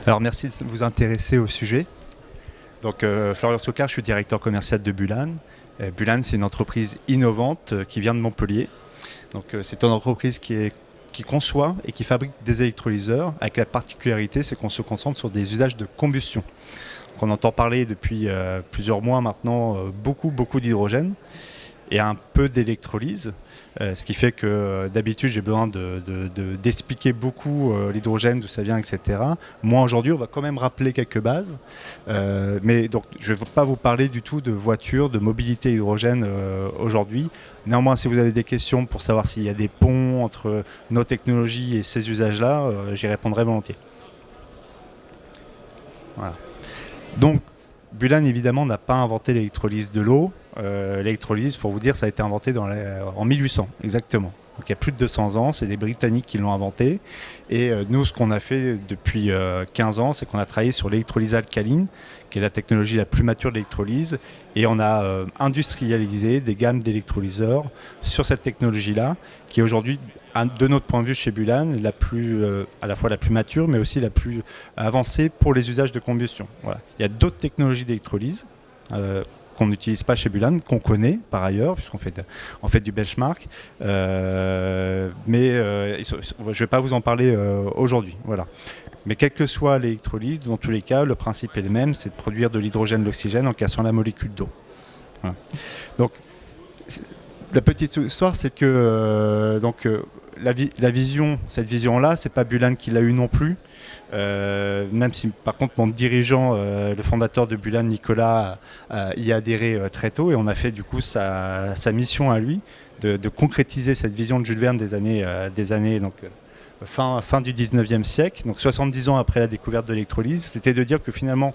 Alors merci de vous intéresser au sujet. Donc Florian Socard, je suis directeur commercial de Bulan. Bulan, c'est une entreprise innovante qui vient de Montpellier. Donc c'est une entreprise qui conçoit et qui fabrique des électrolyseurs, avec la particularité, c'est qu'on se concentre sur des usages de combustion. Donc, on entend parler depuis plusieurs mois maintenant beaucoup d'hydrogène et un peu d'électrolyse. Ce qui fait que d'habitude j'ai besoin d'expliquer beaucoup l'hydrogène, d'où ça vient, etc. Moi aujourd'hui on va quand même rappeler quelques bases. Mais donc je ne vais pas vous parler du tout de voitures, de mobilité hydrogène aujourd'hui. Néanmoins si vous avez des questions pour savoir s'il y a des ponts entre nos technologies et ces usages-là, j'y répondrai volontiers. Voilà. Donc Bulan évidemment n'a pas inventé l'électrolyse de l'eau. L'électrolyse, pour vous dire, ça a été inventé en 1800, exactement. Donc il y a plus de 200 ans, c'est des Britanniques qui l'ont inventé. Et nous, ce qu'on a fait depuis 15 ans, c'est qu'on a travaillé sur l'électrolyse alcaline, qui est la technologie la plus mature de l'électrolyse. Et on a industrialisé des gammes d'électrolyseurs sur cette technologie-là, qui est aujourd'hui, de notre point de vue chez Bulan, à la fois la plus mature, mais aussi la plus avancée pour les usages de combustion. Voilà. Il y a d'autres technologies d'électrolyse qu'on n'utilise pas chez Bulan, qu'on connaît par ailleurs, puisqu'on fait du benchmark. Mais je ne vais pas vous en parler aujourd'hui. Voilà. Mais quelle que soit l'électrolyse, dans tous les cas, le principe est le même, c'est de produire de l'hydrogène, de l'oxygène en cassant la molécule d'eau. Voilà. Donc, la petite histoire, c'est que cette vision-là, c'est pas Bulan qui l'a eu non plus. Même si par contre mon dirigeant, le fondateur de Bulan, Nicolas, y a adhéré très tôt, et on a fait du coup sa mission à lui de concrétiser cette vision de Jules Verne des années donc, fin du 19e siècle, donc 70 ans après la découverte de l'électrolyse. C'était de dire que finalement,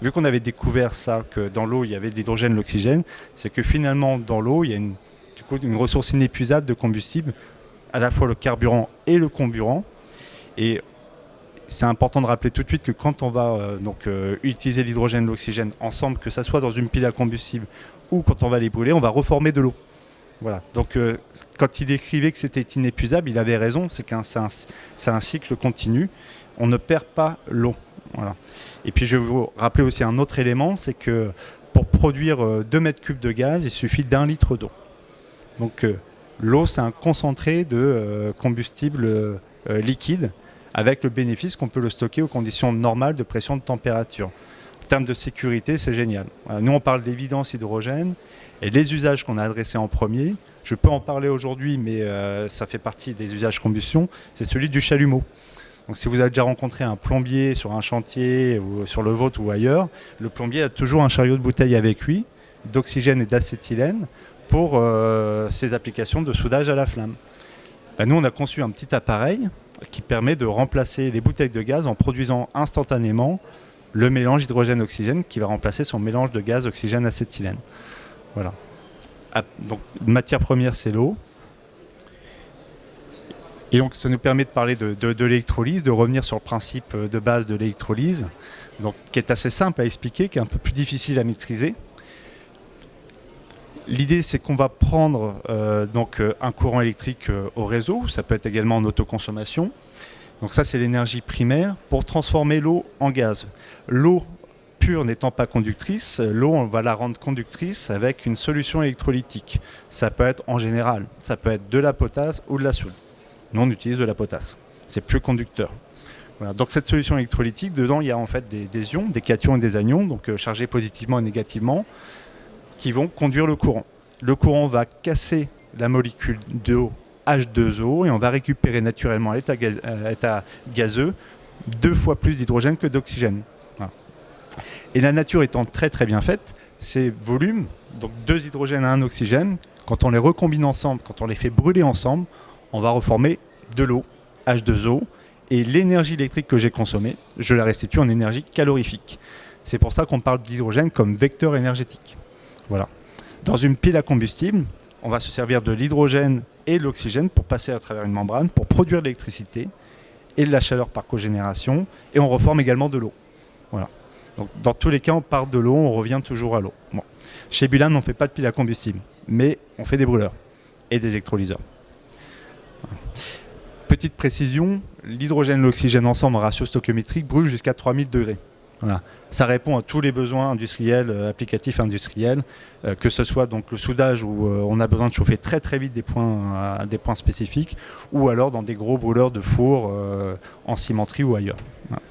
vu qu'on avait découvert ça, que dans l'eau il y avait de l'hydrogène, de l'oxygène, c'est que finalement dans l'eau il y a une ressource inépuisable de combustible, à la fois le carburant et le comburant. Et c'est important de rappeler tout de suite que quand on va utiliser l'hydrogène et l'oxygène ensemble, que ça soit dans une pile à combustible ou quand on va les brûler, on va reformer de l'eau. Voilà. Donc quand il écrivait que c'était inépuisable, il avait raison, c'est un cycle continu. On ne perd pas l'eau. Voilà. Et puis je vais vous rappeler aussi un autre élément, c'est que pour produire 2 mètres cubes de gaz, il suffit d'1 litre d'eau. Donc l'eau, c'est un concentré de combustible liquide, avec le bénéfice qu'on peut le stocker aux conditions normales de pression de température. En termes de sécurité, c'est génial. Nous, on parle d'évidence hydrogène et les usages qu'on a adressés en premier, je peux en parler aujourd'hui, mais ça fait partie des usages combustion, c'est celui du chalumeau. Donc si vous avez déjà rencontré un plombier sur un chantier ou sur le vôtre ou ailleurs, le plombier a toujours un chariot de bouteille avec lui, d'oxygène et d'acétylène, pour ces applications de soudage à la flamme. Nous, on a conçu un petit appareil qui permet de remplacer les bouteilles de gaz en produisant instantanément le mélange hydrogène-oxygène qui va remplacer son mélange de gaz oxygène-acétylène. Voilà. Donc, matière première, c'est l'eau. Et donc, ça nous permet de parler de l'électrolyse, de revenir sur le principe de base de l'électrolyse, donc, qui est assez simple à expliquer, qui est un peu plus difficile à maîtriser. L'idée, c'est qu'on va prendre un courant électrique au réseau, ça peut être également en autoconsommation. Donc ça, c'est l'énergie primaire pour transformer l'eau en gaz. L'eau pure n'étant pas conductrice, l'eau, on va la rendre conductrice avec une solution électrolytique. Ça peut être en général, ça peut être de la potasse ou de la soude. Nous, on utilise de la potasse. C'est plus conducteur. Voilà. Donc cette solution électrolytique, dedans, il y a en fait des ions, des cations et des anions, donc chargés positivement et négativement, qui vont conduire le courant. Le courant va casser la molécule d'eau H2O et on va récupérer naturellement à l'état gazeux 2 fois plus d'hydrogène que d'oxygène. Voilà. Et la nature étant très très bien faite, ces volumes, donc 2 hydrogènes à 1 oxygène, quand on les recombine ensemble, quand on les fait brûler ensemble, on va reformer de l'eau, H2O, et l'énergie électrique que j'ai consommée, je la restitue en énergie calorifique. C'est pour ça qu'on parle d'hydrogène comme vecteur énergétique. Voilà. Dans une pile à combustible, on va se servir de l'hydrogène et de l'oxygène pour passer à travers une membrane, pour produire de l'électricité et de la chaleur par cogénération, et on reforme également de l'eau. Voilà. Donc, dans tous les cas, on part de l'eau, on revient toujours à l'eau. Bon. Chez Bulan, on ne fait pas de pile à combustible, mais on fait des brûleurs et des électrolyseurs. Voilà. petite précision, l'hydrogène et l'oxygène ensemble en ratio stoichiométrique brûlent jusqu'à 3000 degrés. Voilà. Ça répond à tous les besoins industriels, applicatifs industriels, que ce soit donc le soudage où on a besoin de chauffer très très vite des points spécifiques, ou alors dans des gros brûleurs de four en cimenterie ou ailleurs. Voilà.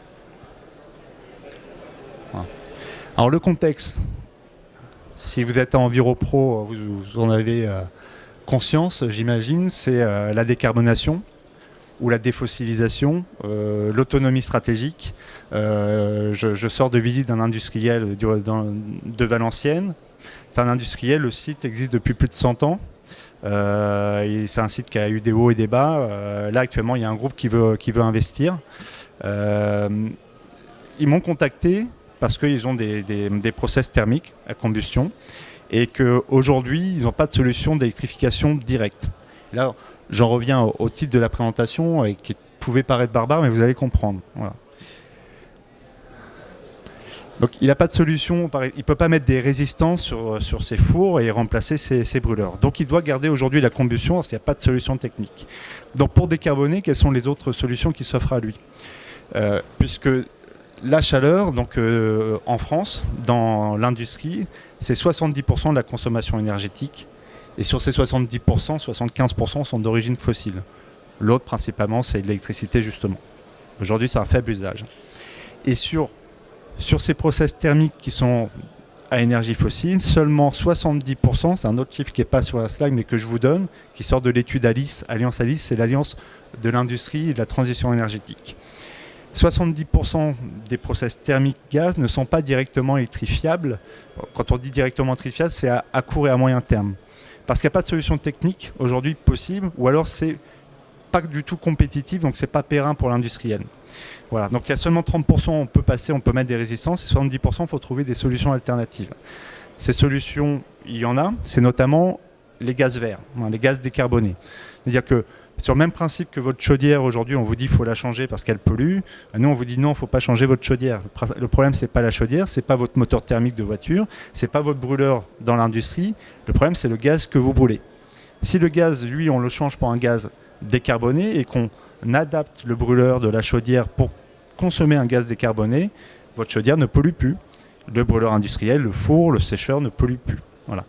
Voilà. Alors le contexte, si vous êtes en EnviroPro, vous en avez conscience, j'imagine, c'est la décarbonation ou la défossilisation, l'autonomie stratégique. Je sors de visite d'un industriel de Valenciennes. C'est un industriel, le site existe depuis plus de 100 ans. C'est un site qui a eu des hauts et des bas. Là, actuellement, il y a un groupe qui veut investir. Ils m'ont contacté parce qu'ils ont des process thermiques à combustion et qu'aujourd'hui, ils n'ont pas de solution d'électrification directe. Là, j'en reviens au titre de la présentation qui pouvait paraître barbare, mais vous allez comprendre. Voilà. Donc il n'a pas de solution, il ne peut pas mettre des résistances sur ses fours et remplacer ses brûleurs. Donc il doit garder aujourd'hui la combustion parce qu'il n'y a pas de solution technique. Donc pour décarboner, quelles sont les autres solutions qui s'offrent à lui puisque la chaleur, donc en France, dans l'industrie, c'est 70% de la consommation énergétique. Et sur ces 70%, 75% sont d'origine fossile. L'autre, principalement, c'est de l'électricité, justement. Aujourd'hui, c'est un faible usage. Et sur ces process thermiques qui sont à énergie fossile, seulement 70%, c'est un autre chiffre qui n'est pas sur la slide, mais que je vous donne, qui sort de l'étude Alliance Alice, c'est l'Alliance de l'industrie et de la transition énergétique. 70% des process thermiques gaz ne sont pas directement électrifiables. Quand on dit directement électrifiable, c'est à court et à moyen terme. Parce qu'il n'y a pas de solution technique aujourd'hui possible, ou alors c'est pas du tout compétitif, donc c'est pas périn pour l'industriel. Voilà. Donc il y a seulement 30%, on peut mettre des résistances, et 70%, il faut trouver des solutions alternatives. Ces solutions, il y en a, c'est notamment les gaz verts, les gaz décarbonés. C'est-à-dire que sur le même principe que votre chaudière, aujourd'hui, on vous dit qu'il faut la changer parce qu'elle pollue. Nous, on vous dit non, il ne faut pas changer votre chaudière. Le problème, ce n'est pas la chaudière, ce n'est pas votre moteur thermique de voiture, ce n'est pas votre brûleur dans l'industrie. Le problème, c'est le gaz que vous brûlez. Si le gaz, lui, on le change pour un gaz décarboné et qu'on adapte le brûleur de la chaudière pour consommer un gaz décarboné, votre chaudière ne pollue plus. Le brûleur industriel, le four, le sécheur ne pollue plus. Voilà.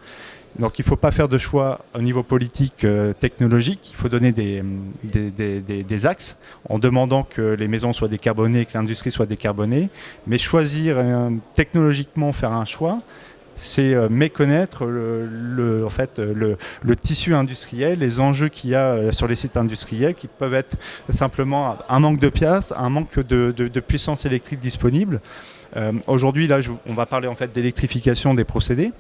Donc il ne faut pas faire de choix au niveau politique, technologique. Il faut donner des axes en demandant que les maisons soient décarbonées, que l'industrie soit décarbonée. Mais choisir technologiquement, faire un choix, c'est méconnaître le tissu industriel, les enjeux qu'il y a sur les sites industriels qui peuvent être simplement un manque de pièces, un manque de puissance électrique disponible. Aujourd'hui, là, on va parler en fait d'électrification des procédés.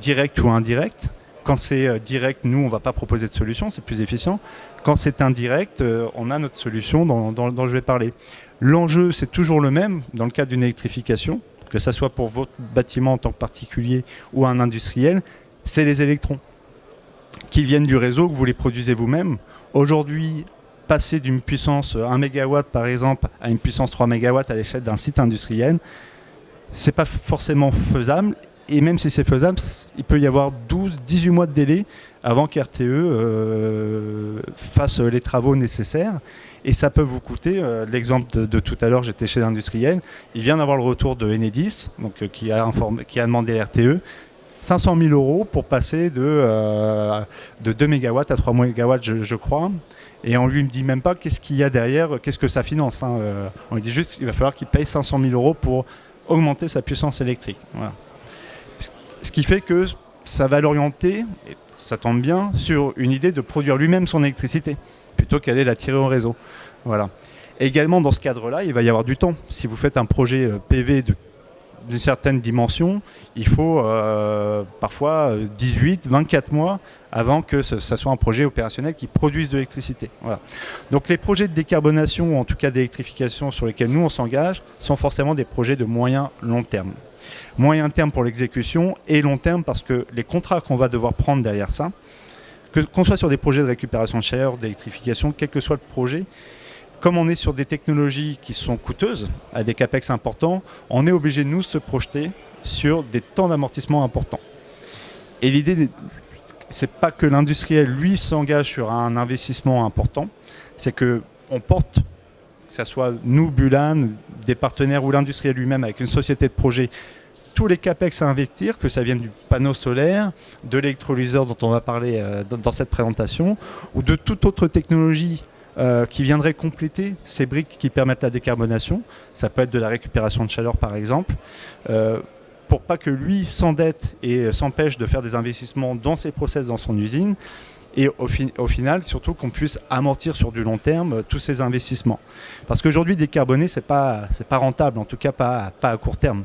Direct ou indirect. Quand c'est direct, nous, on ne va pas proposer de solution, c'est plus efficient. Quand c'est indirect, on a notre solution dont je vais parler. L'enjeu, c'est toujours le même dans le cadre d'une électrification, que ce soit pour votre bâtiment en tant que particulier ou un industriel, c'est les électrons qui viennent du réseau, que vous les produisez vous-même. Aujourd'hui, passer d'une puissance 1 MW par exemple à une puissance 3 MW à l'échelle d'un site industriel, ce n'est pas forcément faisable. Et même si c'est faisable, il peut y avoir 12-18 mois de délai avant qu'RTE fasse les travaux nécessaires. Et ça peut vous coûter, l'exemple de tout à l'heure, j'étais chez l'industriel, il vient d'avoir le retour de Enedis, donc, qui a demandé à RTE 500 000 € pour passer de 2 MW à 3 MW, je crois. Et on lui me dit même pas qu'est-ce qu'il y a derrière, qu'est-ce que ça finance. On lui dit juste qu'il va falloir qu'il paye 500 000 € pour augmenter sa puissance électrique. Voilà. Ce qui fait que ça va l'orienter, et ça tombe bien, sur une idée de produire lui-même son électricité, plutôt qu'aller la tirer au réseau. Voilà. Et également, dans ce cadre-là, il va y avoir du temps. Si vous faites un projet PV d'une certaine dimension, il faut parfois 18, 24 mois avant que ça soit un projet opérationnel qui produise de l'électricité. Voilà. Donc les projets de décarbonation, ou en tout cas d'électrification sur lesquels nous on s'engage, sont forcément des projets de moyen-long terme. Moyen terme pour l'exécution et long terme parce que les contrats qu'on va devoir prendre derrière ça, qu'on soit sur des projets de récupération de chaleur, d'électrification, quel que soit le projet, comme on est sur des technologies qui sont coûteuses, à des capex importants, on est obligé de nous se projeter sur des temps d'amortissement importants. Et l'idée, c'est pas que l'industriel, lui, s'engage sur un investissement important, c'est qu'on porte, que ce soit nous, Bulan, des partenaires ou l'industriel lui-même avec une société de projet, tous les capex à investir, que ça vienne du panneau solaire, de l'électrolyseur dont on va parler dans cette présentation, ou de toute autre technologie qui viendrait compléter ces briques qui permettent la décarbonation. Ça peut être de la récupération de chaleur par exemple, pour pas que lui s'endette et s'empêche de faire des investissements dans ses process, dans son usine, et au final, surtout qu'on puisse amortir sur du long terme tous ces investissements. Parce qu'aujourd'hui, décarboner, c'est pas rentable, en tout cas pas à court terme.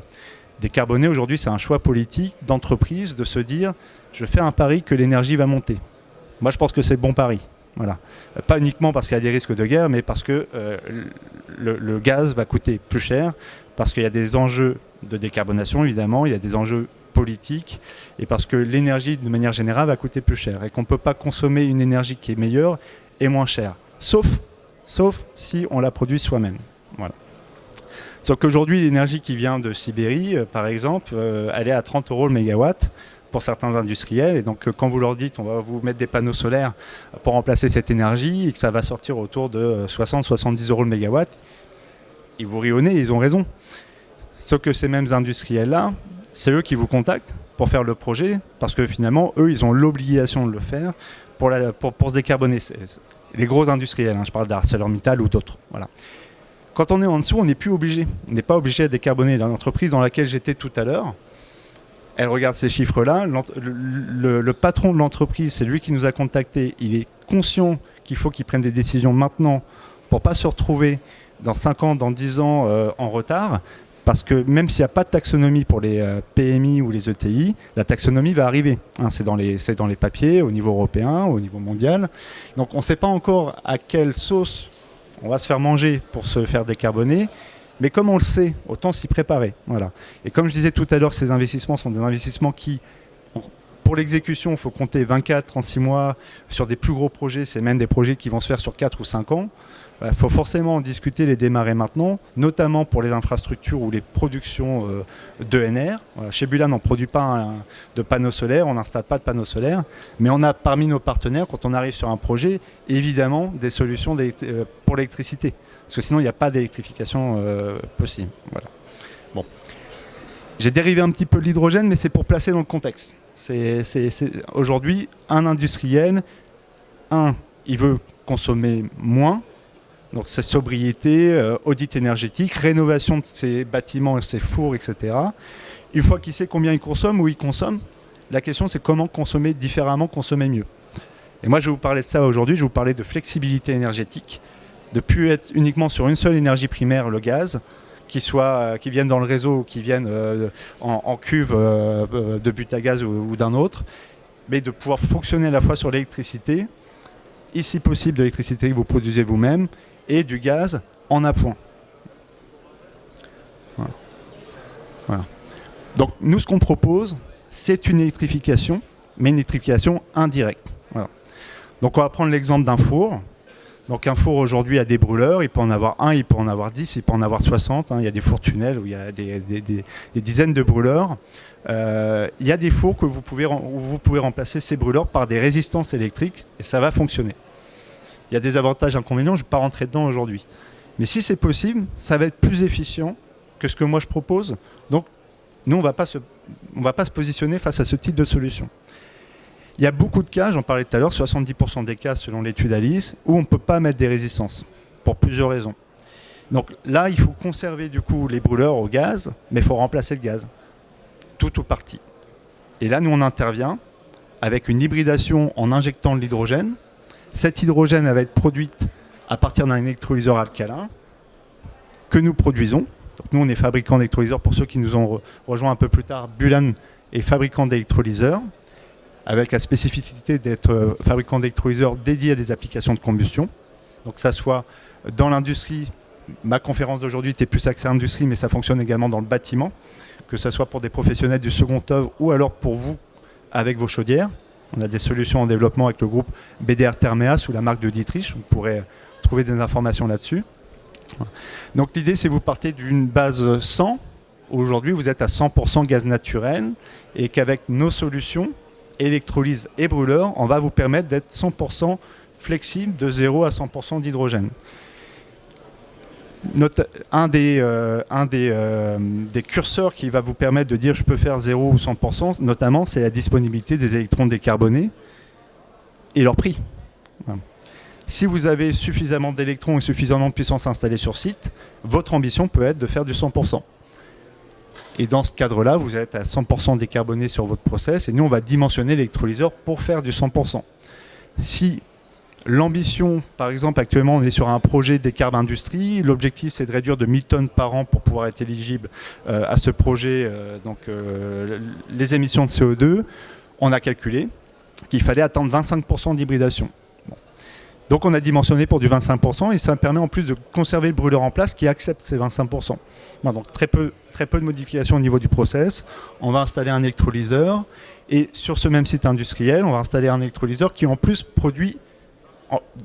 Décarboner, aujourd'hui, c'est un choix politique d'entreprise de se dire « je fais un pari que l'énergie va monter ». Moi, je pense que c'est le bon pari. Voilà. Pas uniquement parce qu'il y a des risques de guerre, mais parce que le gaz va coûter plus cher, parce qu'il y a des enjeux de décarbonation, évidemment, il y a des enjeux politiques, et parce que l'énergie, de manière générale, va coûter plus cher, et qu'on ne peut pas consommer une énergie qui est meilleure et moins chère, sauf si on la produit soi-même. Voilà. Sauf qu'aujourd'hui, l'énergie qui vient de Sibérie, par exemple, elle est à 30 € le mégawatt pour certains industriels. Et donc, quand vous leur dites on va vous mettre des panneaux solaires pour remplacer cette énergie et que ça va sortir autour de 60-70 € le mégawatt, ils vous rient au nez, ils ont raison. Sauf que ces mêmes industriels-là, c'est eux qui vous contactent pour faire le projet, parce que finalement, eux, ils ont l'obligation de le faire pour se décarboner. Les gros industriels, hein, je parle d'ArcelorMittal ou d'autres. Voilà. Quand on est en dessous, on n'est plus obligé. On n'est pas obligé de décarboner. L'entreprise dans laquelle j'étais tout à l'heure, elle regarde ces chiffres-là. Le patron de l'entreprise, c'est lui qui nous a contactés. Il est conscient qu'il faut qu'il prenne des décisions maintenant pour ne pas se retrouver dans 5 ans, dans 10 ans en retard. Parce que même s'il n'y a pas de taxonomie pour les PMI ou les ETI, la taxonomie va arriver. Hein, c'est dans les papiers au niveau européen, au niveau mondial. Donc on ne sait pas encore à quelle sauce on va se faire manger pour se faire décarboner. Mais comme on le sait, autant s'y préparer. Voilà. Et comme je disais tout à l'heure, ces investissements sont des investissements qui, pour l'exécution, il faut compter 24-36 mois. Sur des plus gros projets, c'est même des projets qui vont se faire sur 4 ou 5 ans. Il faut forcément en discuter, les démarrer maintenant, notamment pour les infrastructures ou les productions d'ENR. Voilà. Chez Bulan, on ne produit pas de panneaux solaires, on n'installe pas de panneaux solaires, mais on a parmi nos partenaires, quand on arrive sur un projet, évidemment des solutions pour l'électricité. Parce que sinon, il n'y a pas d'électrification possible. Voilà. Bon. J'ai dérivé un petit peu de l'hydrogène, mais c'est pour placer dans le contexte. Aujourd'hui, un industriel, il veut consommer moins. Donc c'est sobriété, audit énergétique, rénovation de ses bâtiments, ses fours, etc. Une fois qu'il sait combien il consomme, où il consomme, la question c'est comment consommer différemment, consommer mieux. Et moi je vais vous parler de ça aujourd'hui, je vais vous parler de flexibilité énergétique, de ne plus être uniquement sur une seule énergie primaire, le gaz, qui vienne dans le réseau ou qui vienne en cuve de but à gaz ou d'un autre, mais de pouvoir fonctionner à la fois sur l'électricité, ici possible de l'électricité que vous produisez vous-même, et du gaz en appoint. Voilà. Voilà. Donc nous, ce qu'on propose, c'est une électrification, mais une électrification indirecte. Voilà. Donc on va prendre l'exemple d'un four. Donc un four aujourd'hui a des brûleurs, il peut en avoir un, il peut en avoir 10, il peut en avoir 60. Hein. Il y a des fours tunnels où il y a des dizaines de brûleurs. Il y a des fours où vous pouvez remplacer ces brûleurs par des résistances électriques et ça va fonctionner. Il y a des avantages et inconvénients, je ne vais pas rentrer dedans aujourd'hui. Mais si c'est possible, ça va être plus efficient que ce que moi je propose. Donc, nous, on ne va pas se positionner face à ce type de solution. Il y a beaucoup de cas, j'en parlais tout à l'heure, 70% des cas selon l'étude Alice, où on ne peut pas mettre des résistances, pour plusieurs raisons. Donc là, il faut conserver du coup les brûleurs au gaz, mais il faut remplacer le gaz, tout ou partie. Et là, nous, on intervient avec une hybridation en injectant de l'hydrogène. Cet hydrogène va être produite à partir d'un électrolyseur alcalin que nous produisons. Donc nous, on est fabricant d'électrolyseurs. Pour ceux qui nous ont rejoints un peu plus tard, Bulan est fabricant d'électrolyseurs avec la spécificité d'être fabricant d'électrolyseurs dédiés à des applications de combustion. Donc ça soit dans l'industrie, ma conférence d'aujourd'hui était plus axée industrie, mais ça fonctionne également dans le bâtiment, que ce soit pour des professionnels du second œuvre ou alors pour vous avec vos chaudières. On a des solutions en développement avec le groupe BDR Thermea sous la marque de Dietrich. Vous pourrez trouver des informations là-dessus. Donc l'idée, c'est que vous partez d'une base 100. Aujourd'hui, vous êtes à 100% gaz naturel et qu'avec nos solutions électrolyse et brûleur, on va vous permettre d'être 100% flexible de 0 à 100% d'hydrogène. Un des curseurs qui va vous permettre de dire je peux faire 0 ou 100%, notamment, c'est la disponibilité des électrons décarbonés et leur prix. Voilà. Si vous avez suffisamment d'électrons et suffisamment de puissance installée sur site, votre ambition peut être de faire du 100%. Et dans ce cadre-là, vous êtes à 100% décarboné sur votre process et nous, on va dimensionner l'électrolyseur pour faire du 100%. Si l'ambition, par exemple, actuellement, on est sur un projet Décarb Industrie. L'objectif, c'est de réduire de 1000 tonnes par an pour pouvoir être éligible à ce projet, les émissions de CO2. On a calculé qu'il fallait attendre 25% d'hybridation. Bon. Donc, on a dimensionné pour du 25% et ça permet en plus de conserver le brûleur en place qui accepte ces 25%. Bon, donc, très peu de modifications au niveau du process. On va installer un électrolyseur et sur ce même site industriel, on va installer un électrolyseur qui, en plus, produit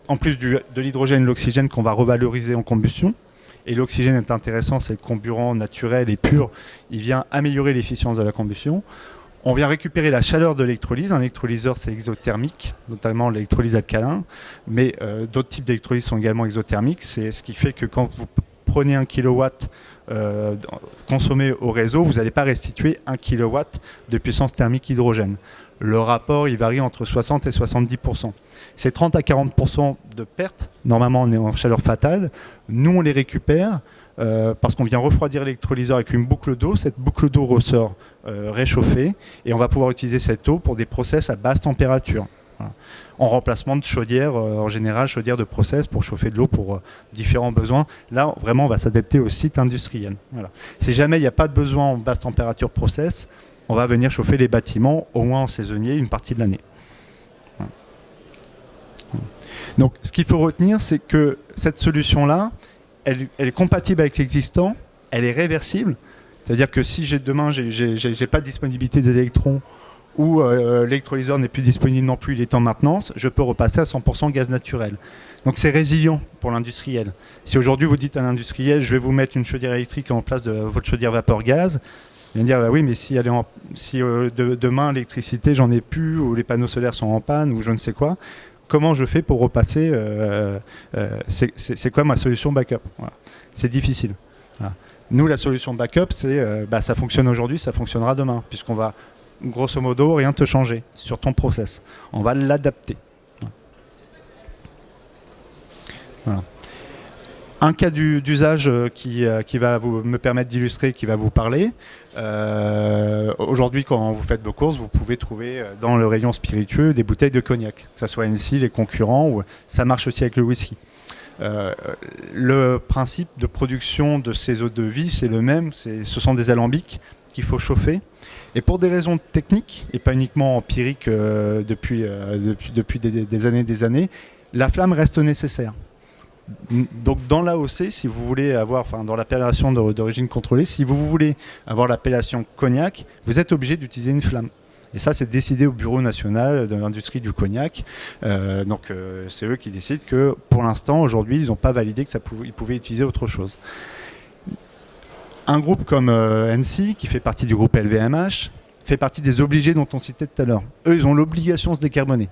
en plus de l'hydrogène et l'oxygène qu'on va revaloriser en combustion. Et l'oxygène est intéressant, c'est le comburant naturel et pur. Il vient améliorer l'efficience de la combustion. On vient récupérer la chaleur de l'électrolyse. Un électrolyseur, c'est exothermique, notamment l'électrolyse alcalin. Mais d'autres types d'électrolyse sont également exothermiques. C'est ce qui fait que quand vous prenez 1 kW consommé au réseau, vous n'allez pas restituer 1 kW de puissance thermique hydrogène. Le rapport, il varie entre 60 et 70%. C'est 30 à 40% de pertes. Normalement, on est en chaleur fatale. Nous, on les récupère parce qu'on vient refroidir l'électrolyseur avec une boucle d'eau. Cette boucle d'eau ressort réchauffée et on va pouvoir utiliser cette eau pour des process à basse température. Voilà. En remplacement de chaudière, en général, chaudière de process pour chauffer de l'eau pour différents besoins. Là, vraiment, on va s'adapter au site industriel. Voilà. Si jamais il n'y a pas de besoin en basse température process, on va venir chauffer les bâtiments, au moins en saisonnier, une partie de l'année. Voilà. Donc, ce qu'il faut retenir, c'est que cette solution-là, elle est compatible avec l'existant, elle est réversible. C'est-à-dire que si demain, j'ai pas de disponibilité des électrons ou l'électrolyseur n'est plus disponible non plus, il est en maintenance, je peux repasser à 100% gaz naturel. Donc c'est résilient pour l'industriel. Si aujourd'hui vous dites à l'industriel, je vais vous mettre une chaudière électrique en place de votre chaudière vapeur-gaz, il va dire, bah oui, mais si demain l'électricité, j'en ai plus, ou les panneaux solaires sont en panne, ou je ne sais quoi, comment je fais pour repasser c'est quoi ma solution backup? Voilà. C'est difficile. Voilà. Nous, la solution backup, c'est ça fonctionne aujourd'hui, ça fonctionnera demain, puisqu'on va grosso modo rien te changer sur ton process. On va l'adapter. Voilà. Un cas d'usage qui va me permettre d'illustrer, qui va vous parler. Aujourd'hui, quand vous faites vos courses, vous pouvez trouver dans le rayon spiritueux des bouteilles de cognac, que ce soit NC, les concurrents, ou ça marche aussi avec le whisky. Le principe de production de ces eaux de vie, c'est le même. Ce sont des alambics qu'il faut chauffer. Et pour des raisons techniques, et pas uniquement empiriques depuis des années, la flamme reste nécessaire. Donc dans l'AOC, si vous voulez avoir, dans l'appellation d'origine contrôlée, si vous voulez avoir l'appellation cognac, vous êtes obligé d'utiliser une flamme. Et ça, c'est décidé au Bureau national de l'industrie du cognac. C'est eux qui décident que, pour l'instant, aujourd'hui, ils n'ont pas validé qu'ils pouvaient utiliser autre chose. Un groupe comme NC, qui fait partie du groupe LVMH, fait partie des obligés dont on citait tout à l'heure. Eux, ils ont l'obligation de se décarboner.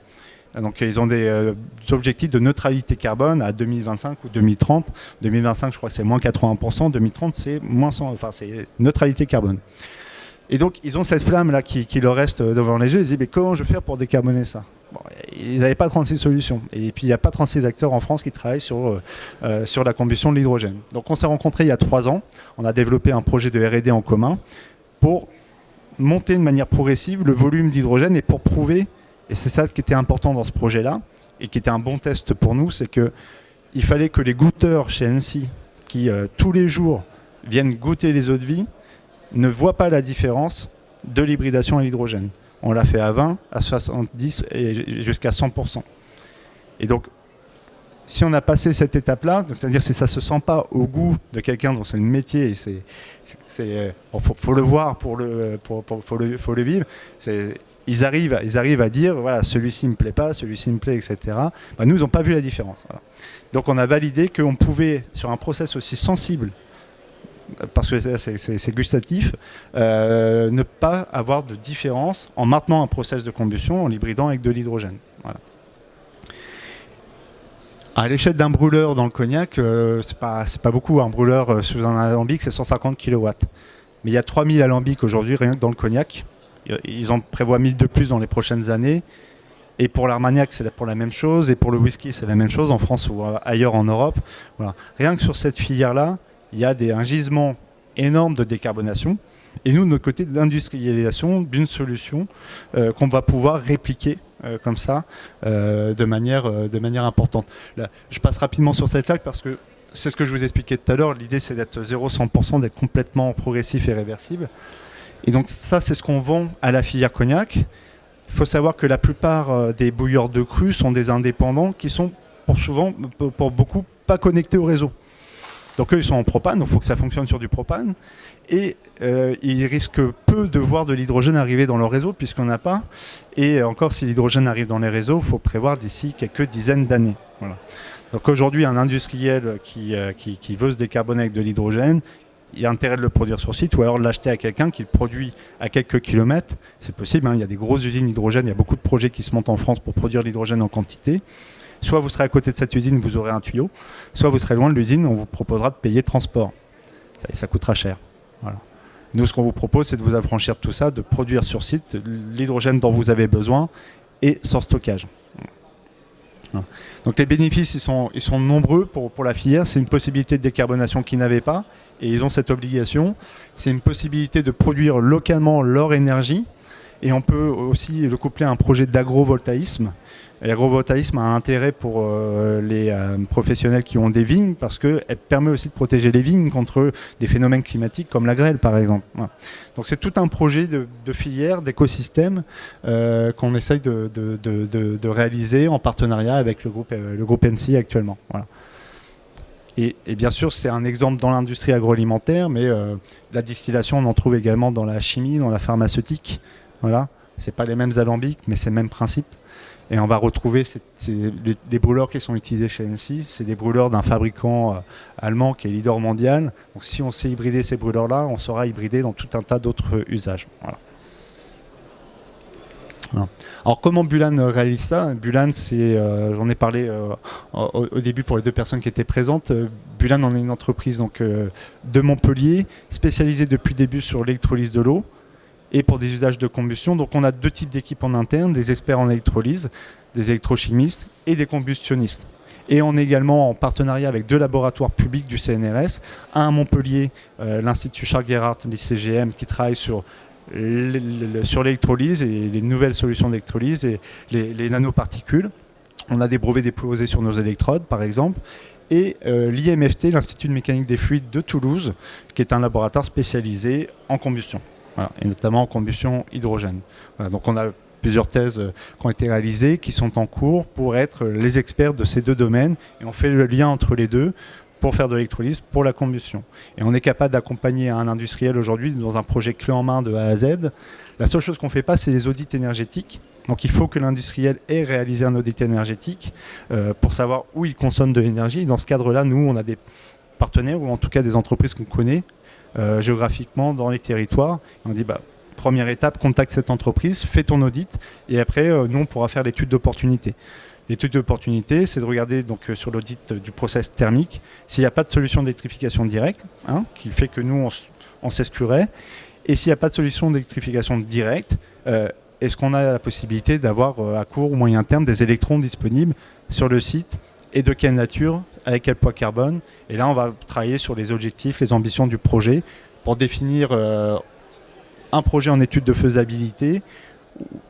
Donc, ils ont des objectifs de neutralité carbone à 2025 ou 2030. 2025, je crois que c'est moins 80%. 2030, c'est moins 100, c'est neutralité carbone. Et donc, ils ont cette flamme-là qui leur reste devant les yeux. Ils disent, mais comment je vais faire pour décarboner ça? Bon, ils n'avaient pas 36 solutions. Et puis, il n'y a pas 36 acteurs en France qui travaillent sur la combustion de l'hydrogène. Donc, on s'est rencontrés il y a 3 ans. On a développé un projet de R&D en commun pour monter de manière progressive le volume d'hydrogène et pour prouver, et c'est ça qui était important dans ce projet-là, et qui était un bon test pour nous, c'est qu'il fallait que les goûteurs chez NC, qui tous les jours viennent goûter les eaux de vie, ne voient pas la différence de l'hybridation à l'hydrogène. On l'a fait à 20, à 70 et jusqu'à 100%. Et donc, si on a passé cette étape-là, c'est-à-dire si ça ne se sent pas au goût de quelqu'un dont c'est le métier, et faut le voir, faut le vivre, ils arrivent à dire, voilà, celui-ci ne me plaît pas, celui-ci me plaît, etc. Nous, ils n'ont pas vu la différence. Voilà. Donc, on a validé qu'on pouvait, sur un process aussi sensible, parce que c'est gustatif, ne pas avoir de différence en maintenant un process de combustion en l'hybridant avec de l'hydrogène. Voilà. À l'échelle d'un brûleur dans le cognac, c'est pas beaucoup. Un brûleur sous un alambic, c'est 150 kW. Mais il y a 3000 alambics aujourd'hui rien que dans le cognac. Ils en prévoient 1000 de plus dans les prochaines années. Et pour l'Armagnac, c'est pour la même chose. Et pour le whisky, c'est la même chose en France ou ailleurs en Europe. Voilà. Rien que sur cette filière-là, il y a un gisement énorme de décarbonation. Et nous, de notre côté, d'industrialisation d'une solution qu'on va pouvoir répliquer comme ça de manière importante. Là, je passe rapidement sur cette slide parce que c'est ce que je vous expliquais tout à l'heure. L'idée, c'est d'être 0-100%, d'être complètement progressif et réversible. Et donc ça, c'est ce qu'on vend à la filière cognac. Il faut savoir que la plupart des bouilleurs de cru sont des indépendants qui sont pour beaucoup pas connectés au réseau. Donc eux, ils sont en propane, donc il faut que ça fonctionne sur du propane. Et ils risquent peu de voir de l'hydrogène arriver dans leur réseau, puisqu'on n'a pas. Et encore, si l'hydrogène arrive dans les réseaux, il faut prévoir d'ici quelques dizaines d'années. Voilà. Donc aujourd'hui, un industriel qui veut se décarboner avec de l'hydrogène, il y a intérêt de le produire sur site ou alors de l'acheter à quelqu'un qui le produit à quelques kilomètres. C'est possible, hein, il y a des grosses usines d'hydrogène, il y a beaucoup de projets qui se montent en France pour produire l'hydrogène en quantité. Soit vous serez à côté de cette usine, vous aurez un tuyau, soit vous serez loin de l'usine, on vous proposera de payer le transport. Ça coûtera cher. Voilà. Nous, ce qu'on vous propose, c'est de vous affranchir de tout ça, de produire sur site l'hydrogène dont vous avez besoin et sans stockage. Donc les bénéfices, ils sont nombreux pour la filière. C'est une possibilité de décarbonation qu'ils n'avaient pas et ils ont cette obligation. C'est une possibilité de produire localement leur énergie et on peut aussi le coupler à un projet d'agrovoltaïsme. L'agrovoltaïsme a un intérêt pour les professionnels qui ont des vignes parce qu'elle permet aussi de protéger les vignes contre des phénomènes climatiques comme la grêle par exemple. Voilà. Donc c'est tout un projet de filière, d'écosystème qu'on essaye de réaliser en partenariat avec le groupe MC actuellement. Voilà. Et bien sûr c'est un exemple dans l'industrie agroalimentaire, mais la distillation on en trouve également dans la chimie, dans la pharmaceutique. Voilà. C'est pas les mêmes alambics mais c'est le même principe. Et on va retrouver les brûleurs qui sont utilisés chez NC, c'est des brûleurs d'un fabricant allemand qui est leader mondial. Donc si on sait hybrider ces brûleurs-là, on saura hybrider dans tout un tas d'autres usages. Voilà. Voilà. Alors comment Bulan réalise ça? Bulan, j'en ai parlé au début pour les deux personnes qui étaient présentes. Bulan, on est une entreprise donc, de Montpellier, spécialisée depuis le début sur l'électrolyse de l'eau. Et pour des usages de combustion. Donc on a deux types d'équipes en interne, des experts en électrolyse, des électrochimistes et des combustionnistes. Et on est également en partenariat avec deux laboratoires publics du CNRS, un à Montpellier, l'Institut Charles Gerhardt, l'ICGM, qui travaille sur l'électrolyse et les nouvelles solutions d'électrolyse et les nanoparticules. On a des brevets déposés sur nos électrodes, par exemple. Et l'IMFT, l'Institut de mécanique des fluides de Toulouse, qui est un laboratoire spécialisé en combustion. Voilà, et notamment en combustion hydrogène. Voilà, donc on a plusieurs thèses qui ont été réalisées, qui sont en cours pour être les experts de ces deux domaines. Et on fait le lien entre les deux pour faire de l'électrolyse pour la combustion. Et on est capable d'accompagner un industriel aujourd'hui dans un projet clé en main de A à Z. La seule chose qu'on ne fait pas, c'est les audits énergétiques. Donc il faut que l'industriel ait réalisé un audit énergétique pour savoir où il consomme de l'énergie. Dans ce cadre-là, nous, on a des partenaires ou en tout cas des entreprises qu'on connaît géographiquement dans les territoires. On dit première étape, contacte cette entreprise, fais ton audit et après nous on pourra faire l'étude d'opportunité. L'étude d'opportunité, c'est de regarder donc sur l'audit du process thermique s'il n'y a pas de solution d'électrification directe, qui fait que nous on s'exclurait, et s'il n'y a pas de solution d'électrification directe, est-ce qu'on a la possibilité d'avoir à court ou moyen terme des électrons disponibles sur le site et de quelle nature, avec quel poids carbone. Et là, on va travailler sur les objectifs, les ambitions du projet pour définir un projet en étude de faisabilité.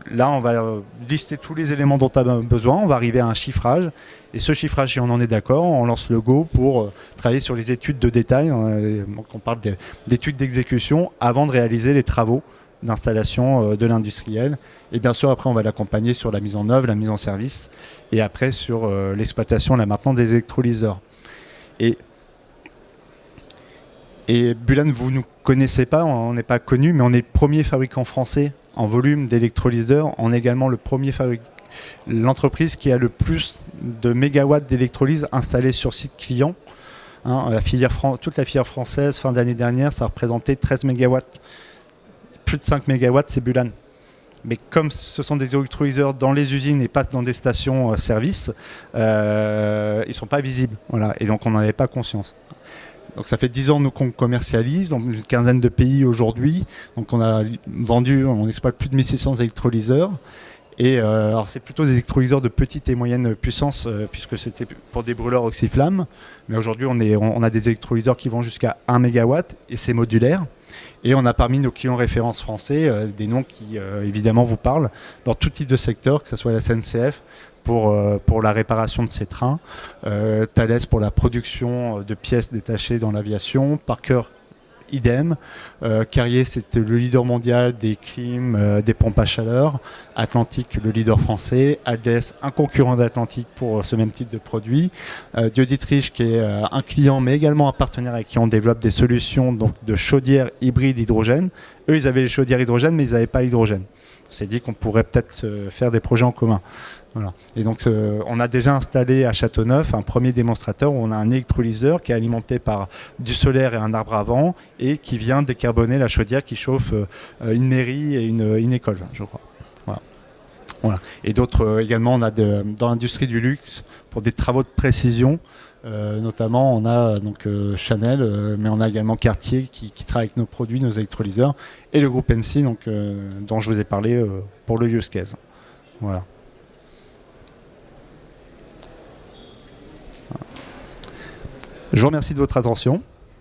Là, on va lister tous les éléments dont on a besoin. On va arriver à un chiffrage. Et ce chiffrage, si on en est d'accord, on lance le go pour travailler sur les études de détail. Donc on parle d'études d'exécution avant de réaliser les travaux d'installation de l'industriel. Et bien sûr, après, on va l'accompagner sur la mise en œuvre, la mise en service, et après sur l'exploitation, la maintenance des électrolyseurs. Et Bulan, vous ne nous connaissez pas, on n'est pas connu, mais on est le premier fabricant français en volume d'électrolyseurs. On est également l'entreprise qui a le plus de mégawatts d'électrolyse installés sur site client. Hein, toute la filière française, fin d'année dernière, ça représentait 13 mégawatts. Plus de 5 mégawatts, c'est Bulan. Mais comme ce sont des électrolyseurs dans les usines et pas dans des stations service, ils ne sont pas visibles. Voilà. Et donc on n'en avait pas conscience. Donc ça fait 10 ans qu'on commercialise dans une quinzaine de pays aujourd'hui. Donc on a vendu, on exploite plus de 1600 électrolyseurs. Et alors c'est plutôt des électrolyseurs de petite et moyenne puissance puisque c'était pour des brûleurs oxyflammes. Mais aujourd'hui on a des électrolyseurs qui vont jusqu'à 1 mégawatt et c'est modulaire. Et on a parmi nos clients références français des noms qui évidemment vous parlent dans tout type de secteur, que ce soit la SNCF pour la réparation de ces trains, Thales pour la production de pièces détachées dans l'aviation, Parker idem, Carrier c'était le leader mondial des clims, des pompes à chaleur, Atlantique le leader français, Aldes un concurrent d'Atlantique pour ce même type de produit, Dieudittrich qui est un client mais également un partenaire avec qui on développe des solutions donc, de chaudières hybrides hydrogène. Eux ils avaient les chaudières hydrogène mais ils n'avaient pas l'hydrogène. On s'est dit qu'on pourrait peut-être faire des projets en commun. Voilà. Et donc on a déjà installé à Châteauneuf un premier démonstrateur où on a un électrolyseur qui est alimenté par du solaire et un arbre à vent et qui vient décarboner la chaudière qui chauffe une mairie et une école, je crois. Voilà. Voilà. Et d'autres également, on a dans l'industrie du luxe pour des travaux de précision. Notamment, on a donc Chanel, mais on a également Cartier qui travaille avec nos produits, nos électrolyseurs, et le groupe NC, donc, dont je vous ai parlé pour le use case. Voilà. Je vous remercie de votre attention.